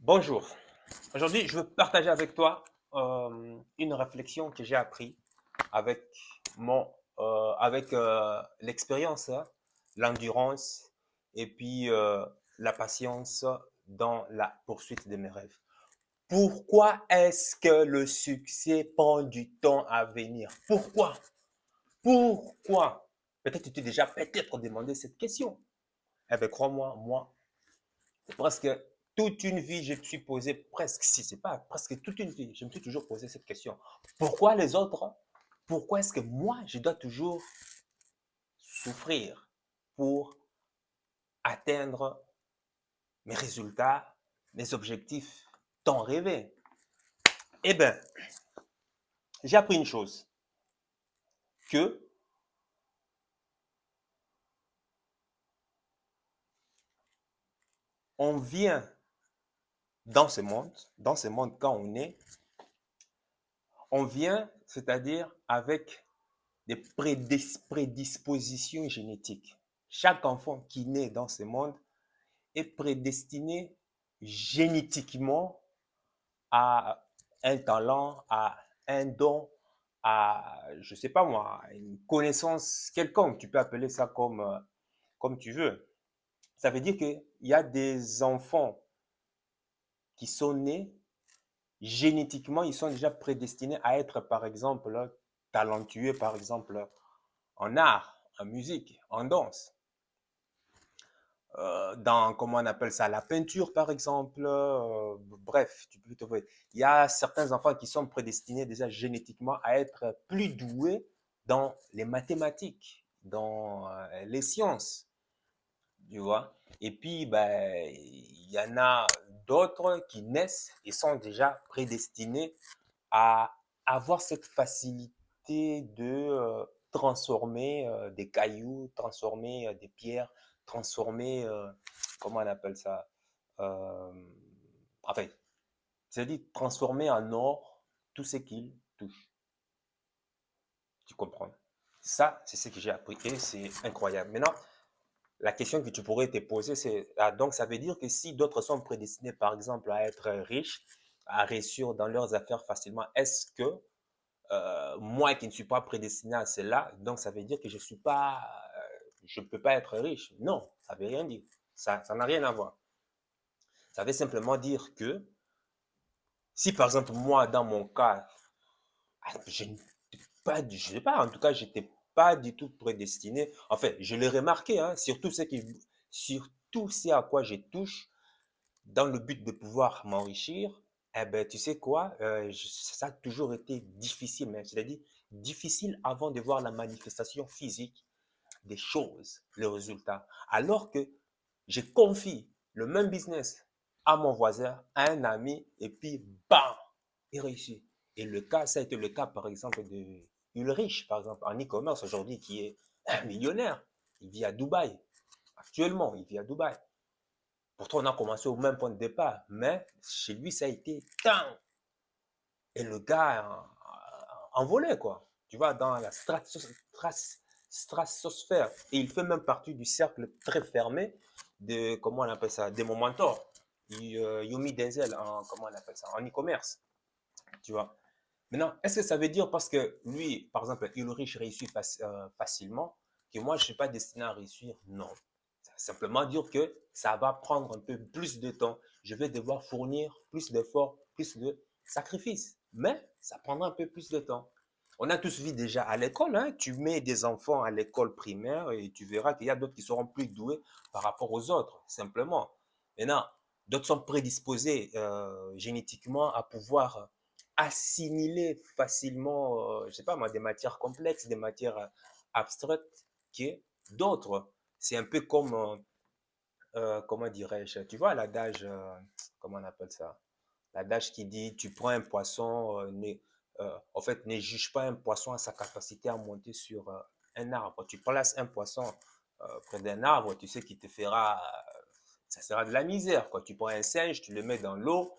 Bonjour. Aujourd'hui, je veux partager avec toi une réflexion que j'ai appris avec l'expérience, hein, l'endurance et puis la patience dans la poursuite de mes rêves. Pourquoi est-ce que le succès prend du temps à venir? Pourquoi? Pourquoi? Peut-être que tu t'es déjà peut-être demandé cette question. Eh bien, crois-moi, moi, c'est presque toute une vie, je me suis posé presque, si c'est pas presque toute une vie, je me suis toujours posé cette question. Pourquoi les autres? Pourquoi est-ce que moi, je dois toujours souffrir pour atteindre mes résultats, mes objectifs tant rêvés? Eh bien, j'ai appris une chose, que on vient dans ce monde quand on est, on vient, c'est-à-dire avec des prédispositions génétiques. Chaque enfant qui naît dans ce monde est prédestiné génétiquement à un talent, à un don, à, je ne sais pas moi, une connaissance quelconque. Tu peux appeler ça comme tu veux. Ça veut dire qu'il y a des enfants qui sont nés génétiquement, ils sont déjà prédestinés à être, par exemple, talentueux, par exemple, en art, en musique, en danse. Dans, comment on appelle ça, la peinture, par exemple. Bref, tu peux trouver. Il y a certains enfants qui sont prédestinés déjà génétiquement à être plus doués dans les mathématiques, dans les sciences, tu vois. Et puis, ben, il y en a d'autres qui naissent et sont déjà prédestinés à avoir cette facilité de transformer des cailloux, transformer des pierres, transformer, comment on appelle ça, euh, enfin, c'est-à-dire transformer en or tout ce qu'ils touchent. Tu comprends? Ça, c'est ce que j'ai appris et c'est incroyable. Maintenant, la question que tu pourrais te poser, c'est, ah, donc ça veut dire que si d'autres sont prédestinés, par exemple, à être riches, à réussir dans leurs affaires facilement, est-ce que moi qui ne suis pas prédestiné à cela, donc ça veut dire que je suis pas, je ne peux pas être riche. Non, ça ne veut rien dire. Ça n'a rien à voir. Ça veut simplement dire que si par exemple moi, dans mon cas, je ne je sais pas, en tout cas, je n'étais pas du tout prédestiné. En fait, je l'ai remarqué, hein, surtout ce à quoi je touche, dans le but de pouvoir m'enrichir, eh ben, tu sais quoi, ça a toujours été difficile, mais c'est-à-dire difficile avant de voir la manifestation physique des choses, le résultat. Alors que je confie le même business à mon voisin, à un ami, et puis bam, il réussit. Et le cas, ça a été le cas, par exemple, de Ulrich, par exemple, en e-commerce aujourd'hui, qui est un millionnaire. Il vit à Dubaï. Actuellement, il vit à Dubaï. Pourtant, on a commencé au même point de départ, mais chez lui, ça a été tant. Et le gars a envolé, quoi. Tu vois, dans la stratosphère. Et il fait même partie du cercle très fermé de, comment on appelle ça, de mon mentor, Yumi Denzel, comment on appelle ça, en e-commerce. Tu vois. Maintenant, est-ce que ça veut dire parce que lui, par exemple, Ulrich réussit facilement, que moi, je ne suis pas destiné à réussir? Non. Ça veut simplement dire que ça va prendre un peu plus de temps. Je vais devoir fournir plus d'efforts, plus de sacrifices. Mais ça prendra un peu plus de temps. On a tous vu déjà à l'école, hein, tu mets des enfants à l'école primaire et tu verras qu'il y a d'autres qui seront plus doués par rapport aux autres, simplement. Maintenant, d'autres sont prédisposés génétiquement à pouvoir assimiler facilement, je ne sais pas moi, des matières complexes, des matières abstraites que d'autres. C'est un peu comme, comment dirais-je, tu vois l'adage, comment on appelle ça? L'adage qui dit, tu prends un poisson, en fait, ne juge pas un poisson à sa capacité à monter sur un arbre. Tu places un poisson près d'un arbre, tu sais qu'il te fera, ça sera de la misère, quoi. Tu prends un singe, tu le mets dans l'eau,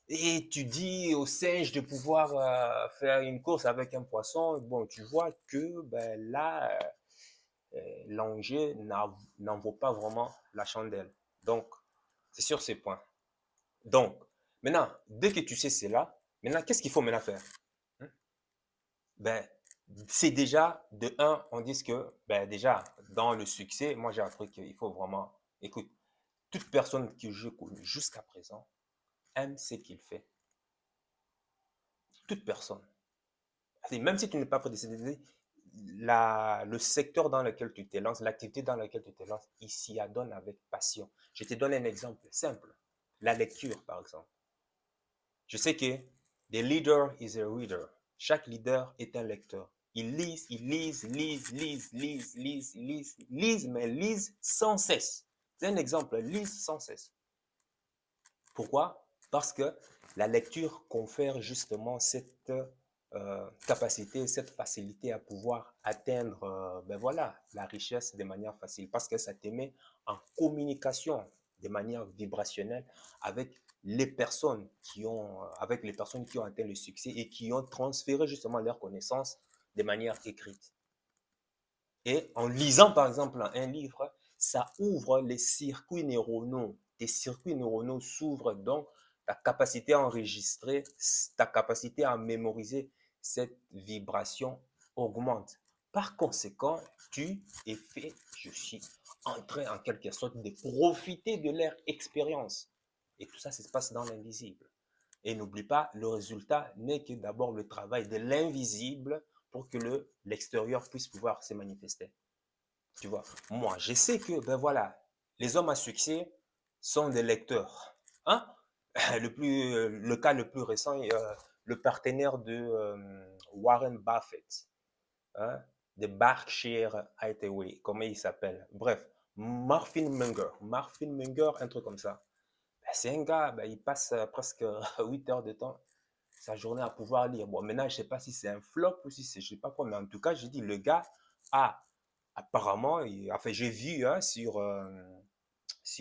et tu dis au singe de pouvoir faire une course avec un poisson, bon, tu vois que ben, là, l'enjeu n'en vaut pas vraiment la chandelle. Donc, c'est sur ces points. Donc, maintenant, dès que tu sais cela, maintenant, qu'est-ce qu'il faut maintenant faire? Hein? Ben, c'est déjà, de un, on dit que, ben, déjà, dans le succès, moi j'ai appris qu'il faut vraiment, écoute, toute personne que je connais jusqu'à présent aime ce qu'il fait. Toute personne. Même si tu n'es pas prédestiné, le secteur dans lequel tu te lances, l'activité dans laquelle tu te lances, il s'y adonne avec passion. Je te donne un exemple simple. La lecture, par exemple. Je sais que the leader is a reader. Chaque leader est un lecteur. Il lise, mais lise sans cesse. C'est un exemple, lise sans cesse. Pourquoi? Parce que la lecture confère justement cette capacité, cette facilité à pouvoir atteindre ben voilà, la richesse de manière facile. Parce que ça te met en communication de manière vibrationnelle avec avec les personnes qui ont atteint le succès et qui ont transféré justement leurs connaissances de manière écrite. Et en lisant, par exemple, un livre, ça ouvre les circuits neuronaux. Tes circuits neuronaux s'ouvrent, donc ta capacité à enregistrer, ta capacité à mémoriser cette vibration augmente. Par conséquent, tu es fait, je suis en train en quelque sorte de profiter de leur expérience. Et tout ça, ça se passe dans l'invisible. Et n'oublie pas, le résultat n'est que d'abord le travail de l'invisible pour que l'extérieur puisse pouvoir se manifester. Tu vois, moi, je sais que, ben voilà, les hommes à succès sont des lecteurs. Hein? Le cas le plus récent, le partenaire de Warren Buffett, hein, de Berkshire Hathaway, comment il s'appelle? Bref, Marvin Munger. Marvin Munger, un truc comme ça. Ben, c'est un gars, ben, il passe presque 8 heures de temps sa journée à pouvoir lire. Bon, maintenant, je ne sais pas si c'est un flop ou si c'est je ne sais pas quoi, mais en tout cas, je dis, le gars a apparemment, enfin, j'ai vu hein, c'est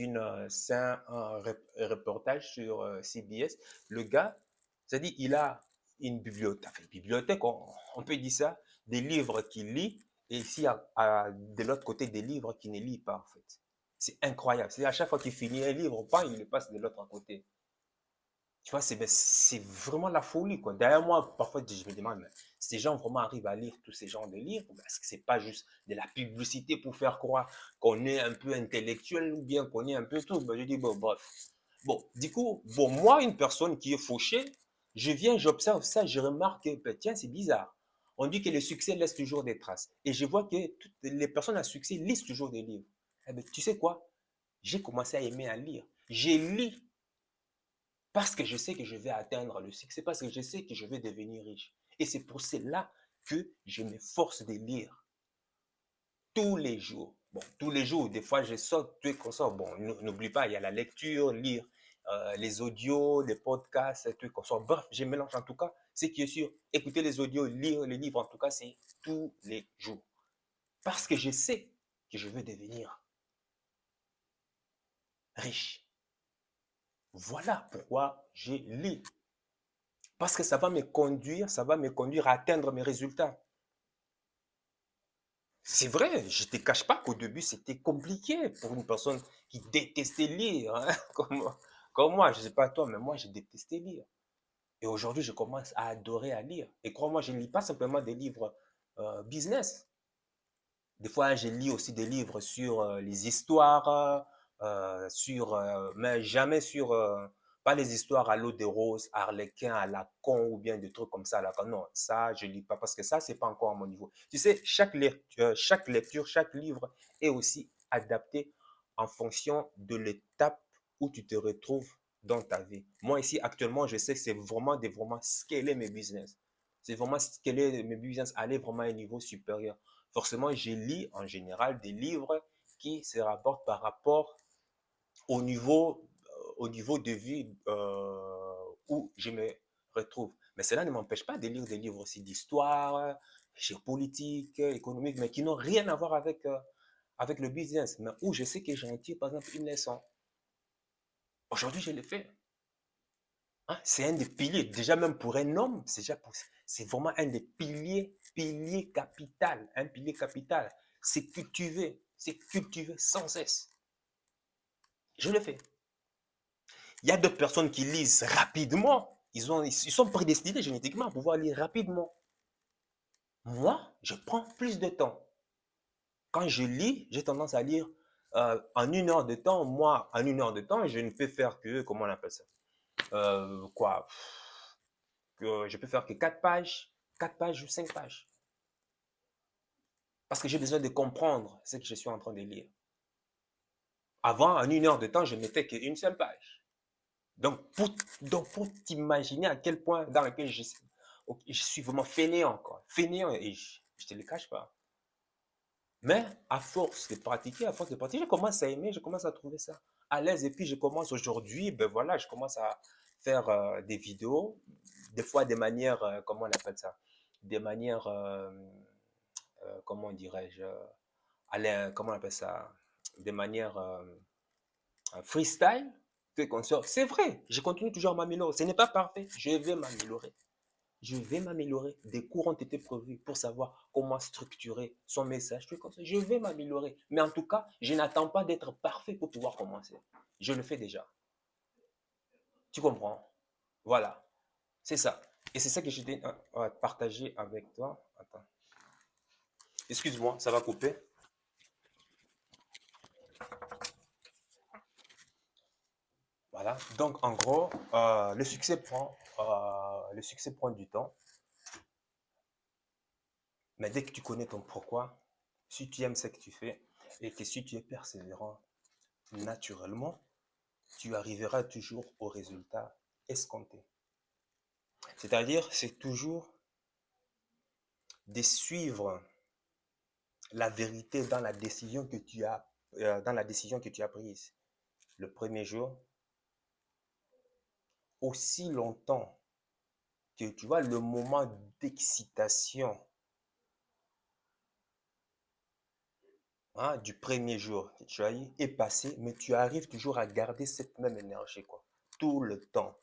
un reportage sur CBS, le gars, c'est-à-dire, il a une bibliothèque, enfin, bibliothèque, on peut dire ça, des livres qu'il lit, et ici, de l'autre côté, des livres qu'il ne lit pas, en fait. C'est incroyable. C'est à chaque fois qu'il finit un livre, il le passe de l'autre côté. Tu vois, c'est vraiment la folie, quoi. Derrière moi, parfois, je me demande, mais ces gens vraiment arrivent à lire tous ces genres de livres, parce que c'est pas juste de la publicité pour faire croire qu'on est un peu intellectuel ou bien qu'on est un peu tout. Ben, je dis, bon, bref. Bon, du coup, bon, moi, une personne qui est fauchée, je viens, j'observe ça, je remarque que, ben, tiens, c'est bizarre. On dit que le succès laisse toujours des traces. Et je vois que toutes les personnes à succès lisent toujours des livres. Eh ben, tu sais quoi? J'ai commencé à aimer à lire. J'ai lu parce que je sais que je vais atteindre le succès, parce que je sais que je vais devenir riche. Et c'est pour cela que je m'efforce de lire tous les jours. Bon, tous les jours, des fois je saute, tout qu'on sort. Bon, n'oublie pas, il y a la lecture, lire les audios, les podcasts, tout qu'on sort. Bref, je mélange en tout cas. Ce qui est sûr, écouter les audios, lire les livres, en tout cas, c'est tous les jours. Parce que je sais que je veux devenir riche. Voilà pourquoi je lis. Parce que ça va me conduire à atteindre mes résultats. C'est vrai, je ne te cache pas qu'au début, c'était compliqué pour une personne qui détestait lire, hein, comme moi. Je ne sais pas toi, mais moi, j'ai détesté lire. Et aujourd'hui, je commence à adorer à lire. Et crois-moi, je ne lis pas simplement des livres business. Des fois, je lis aussi des livres sur les histoires, mais jamais sur, pas les histoires à l'eau de rose, Harlequin, à la con ou bien des trucs comme ça à la con. Non, ça, je lis pas parce que ça, c'est pas encore à mon niveau. Tu sais, chaque lecture, chaque livre est aussi adapté en fonction de l'étape où tu te retrouves dans ta vie. Moi, ici, actuellement, je sais que c'est vraiment scaler mes business. C'est vraiment scaler mes business, aller vraiment à un niveau supérieur. Forcément, je lis en général des livres qui se rapportent par rapport au niveau de vie où je me retrouve. Mais cela ne m'empêche pas de lire des livres aussi d'histoire, géopolitique, économique, mais qui n'ont rien à voir avec le business, mais où je sais que j'en tire par exemple une leçon. Aujourd'hui, je l'ai fait. Hein, c'est un des piliers, déjà même pour un homme, c'est vraiment un des piliers capital, un pilier capital. C'est cultiver sans cesse. Je le fais. Il y a d'autres personnes qui lisent rapidement. Ils sont prédestinés génétiquement à pouvoir lire rapidement. Moi, je prends plus de temps. Quand je lis, j'ai tendance à lire en 1 heure de temps. Moi, en 1 heure de temps, je ne peux faire que, comment on appelle ça? Quoi? Je peux faire que 4 pages ou 5 pages. Parce que j'ai besoin de comprendre ce que je suis en train de lire. Avant, en 1 heure de temps, je ne mettais qu'une seule page. Donc pour t'imaginer à quel point dans lequel je suis vraiment fainéant, quoi. Fainéant, et je ne te le cache pas. Mais à force de pratiquer, je commence à aimer, je commence à trouver ça à l'aise. Et puis, je commence aujourd'hui, ben voilà, je commence à faire des vidéos, des fois des manières, comment on appelle ça? Des manières, comment dirais-je? Comment on appelle ça? Des manières freestyle. C'est vrai, je continue toujours à m'améliorer. Ce n'est pas parfait, je vais m'améliorer. Je vais m'améliorer. Des cours ont été prévus pour savoir comment structurer son message. Je vais m'améliorer. Mais en tout cas, je n'attends pas d'être parfait pour pouvoir commencer. Je le fais déjà. Tu comprends? Voilà. C'est ça. Et c'est ça que j'étais partager avec toi. Attends. Excuse-moi, ça va couper. Voilà. Donc, en gros, le succès prend du temps. Mais dès que tu connais ton pourquoi, si tu aimes ce que tu fais et que si tu es persévérant, naturellement, tu arriveras toujours au résultat escompté. C'est-à-dire, c'est toujours de suivre la vérité dans la décision que tu as, prise. Le premier jour, aussi longtemps que tu vois le moment d'excitation, hein, du premier jour que tu as eu est passé, mais tu arrives toujours à garder cette même énergie, quoi. Tout le temps,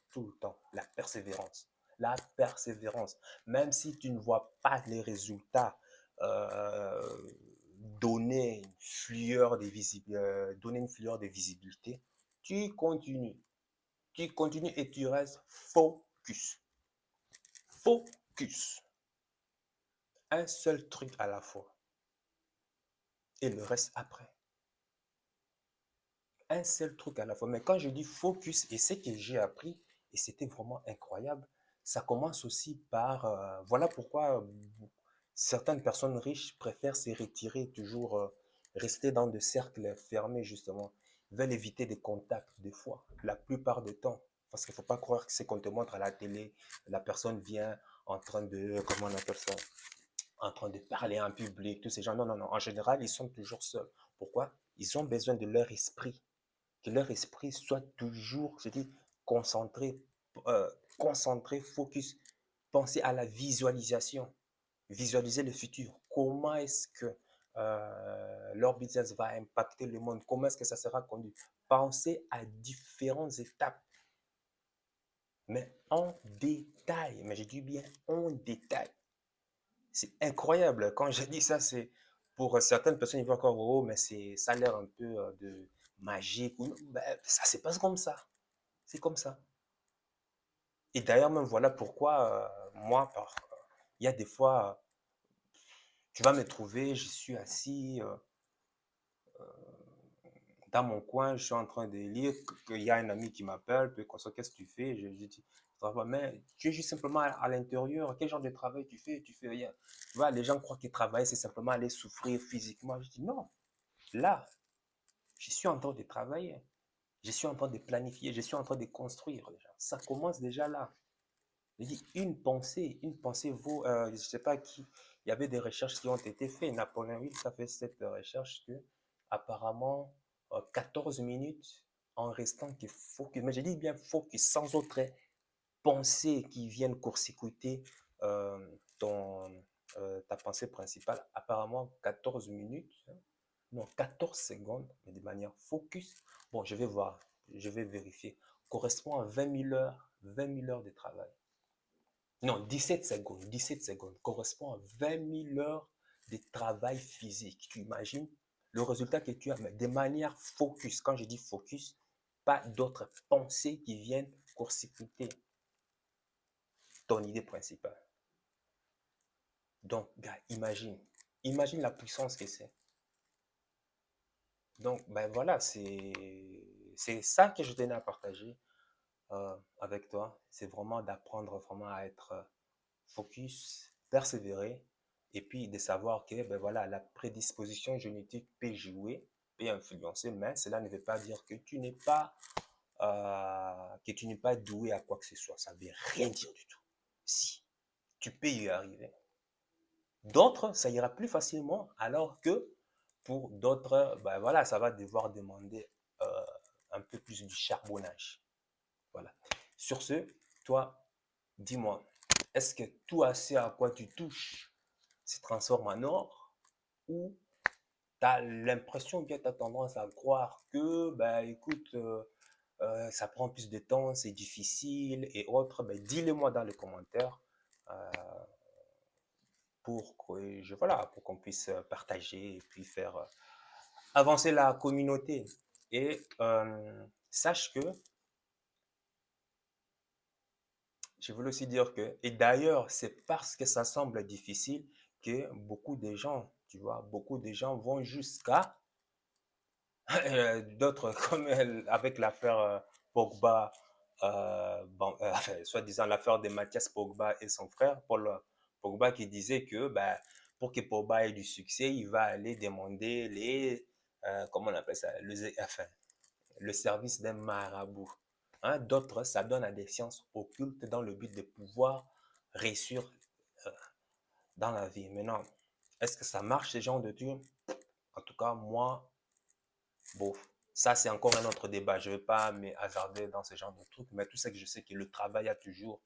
la persévérance. La persévérance. Même si tu ne vois pas les résultats euh, donner une flueur de visibilité, tu continues. Tu continues et tu restes focus. Focus. Un seul truc à la fois. Et le reste après. Un seul truc à la fois. Mais quand je dis focus, et ce que j'ai appris, et c'était vraiment incroyable, ça commence aussi par, voilà pourquoi certaines personnes riches préfèrent se retirer, toujours rester dans des cercles fermés, justement, veulent éviter des contacts, des fois, la plupart du temps. Parce qu'il ne faut pas croire que c'est qu'on te montre à la télé, la personne vient en train de, comment on appelle ça, en train de parler en public, tous ces gens. Non, non, non. En général, ils sont toujours seuls. Pourquoi? Ils ont besoin de leur esprit, que leur esprit soit toujours, je dis, concentré, euh, concentré, focus, penser à la visualisation, visualiser le futur. Comment est-ce que leur business va impacter le monde? Comment est-ce que ça sera conduit? Penser à différentes étapes, mais en détail. Mais je dis bien en détail. C'est incroyable. Quand je dis ça, c'est pour certaines personnes, ils vont encore, oh, mais ça a l'air un peu de magique. Ben, ça se passe comme ça. C'est comme ça. Et d'ailleurs, même voilà pourquoi, moi, il y a des fois, tu vas me trouver, je suis assis dans mon coin, je suis en train de lire, qu'il y a un ami qui m'appelle, puis qu'on sait qu'est-ce que tu fais, je dis, je travaille, mais tu es juste simplement à l'intérieur, quel genre de travail tu fais rien. Tu vois, les gens croient que travailler, c'est simplement aller souffrir physiquement. Je dis, non, là, je suis en train de travailler, je suis en train de planifier, je suis en train de construire déjà. Ça commence déjà là. Je dis, une pensée vaut, je ne sais pas qui, il y avait des recherches qui ont été faites. Napoléon Hill a fait cette recherche que, apparemment, 14 minutes en restant que focus, mais je dis bien focus, sans autre pensée qui vienne court-circuiter euh, ton, ta pensée principale. Apparemment, 14 minutes, hein, non, 14 secondes, mais de manière focus. Bon, je vais voir, je vais vérifier. Correspond à 20 000 heures de travail. Non, 17 secondes. 17 secondes correspond à 20 000 heures de travail physique. Tu imagines le résultat que tu as, mais de manière focus. Quand je dis focus, pas d'autres pensées qui viennent court-circuiter ton idée principale. Donc, gars, imagine la puissance que c'est. Donc, ben voilà, c'est ça que je tenais à partager avec toi. C'est vraiment d'apprendre vraiment à être focus, persévérer, et puis de savoir que ben voilà, la prédisposition génétique peut jouer, peut influencer, mais cela ne veut pas dire que tu n'es pas doué à quoi que ce soit. Ça ne veut rien dire du tout. Si, tu peux y arriver. D'autres, ça ira plus facilement, alors que pour d'autres, ben voilà, ça va devoir demander un peu plus du charbonnage. Voilà. Sur ce, toi, dis-moi, est-ce que tout ce à quoi tu touches se transforme en or, ou tu as l'impression, bien tu as tendance à croire que, ben écoute, ça prend plus de temps, c'est difficile et autres, ben dis-le-moi dans les commentaires. euh, pour qu'on puisse partager et puis faire avancer la communauté. Et sache que, je voulais aussi dire que, et d'ailleurs, c'est parce que ça semble difficile que beaucoup de gens, tu vois, beaucoup de gens vont jusqu'à d'autres, comme avec l'affaire Pogba, enfin, soi-disant l'affaire de Mathias Pogba et son frère, Paul Pogba, qui disait que ben, pour que Pogba ait du succès, il va aller demander comment on appelle ça, enfin, le service d'un marabout. Hein, d'autres, ça donne à des sciences occultes dans le but de pouvoir réussir euh, dans la vie. Maintenant, est-ce que ça marche ce genre de truc? En tout cas, moi, bon, ça c'est encore un autre débat. Je ne vais pas me hasarder dans ce genre de trucs, mais tout ça que je sais que le travail a toujours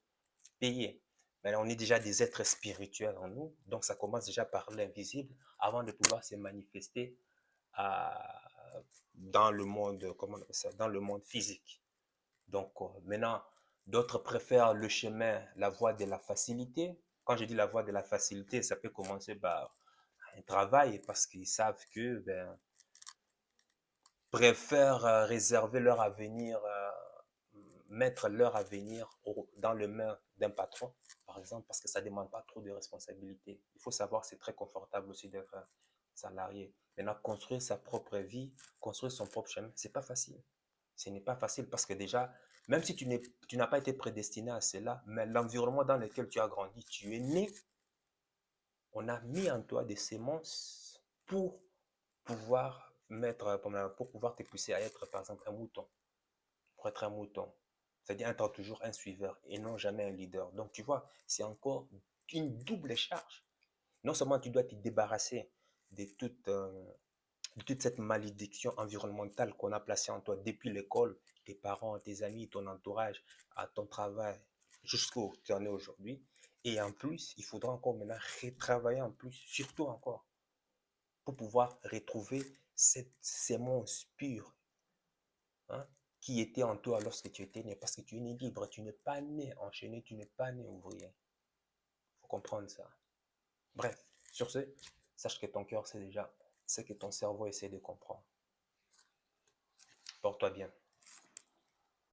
payé. Mais on est déjà des êtres spirituels en nous, donc ça commence déjà par l'invisible avant de pouvoir se manifester à, dans le monde, comment on appelle ça, dans le monde physique. Donc maintenant, d'autres préfèrent le chemin, la voie de la facilité. Quand je dis la voie de la facilité, ça peut commencer par un travail parce qu'ils savent que ben, préfèrent réserver leur avenir, mettre leur avenir dans les mains d'un patron, par exemple, parce que ça ne demande pas trop de responsabilités. Il faut savoir que c'est très confortable aussi d'être salarié. Maintenant, construire sa propre vie, construire son propre chemin, c'est pas facile. Ce n'est pas facile parce que déjà, même si tu n'as pas été prédestiné à cela, mais l'environnement dans lequel tu as grandi, tu es né, on a mis en toi des semences pour pouvoir pour pouvoir te pousser à être, par exemple, un mouton. Pour être un mouton, c'est-à-dire être toujours un suiveur et non jamais un leader. Donc, tu vois, c'est encore une double charge. Non seulement tu dois te débarrasser de toute cette malédiction environnementale qu'on a placée en toi depuis l'école, tes parents, tes amis, ton entourage, à ton travail, jusqu'où tu en es aujourd'hui. Et en plus, il faudra encore maintenant retravailler en plus, surtout encore, pour pouvoir retrouver cette sémence pure, hein, qui était en toi lorsque tu étais né, parce que tu es né libre, tu n'es pas né enchaîné, tu n'es pas né ouvrier. Il faut comprendre ça. Bref, sur ce, sache que ton cœur sait déjà ce que ton cerveau essaie de comprendre. Porte-toi bien.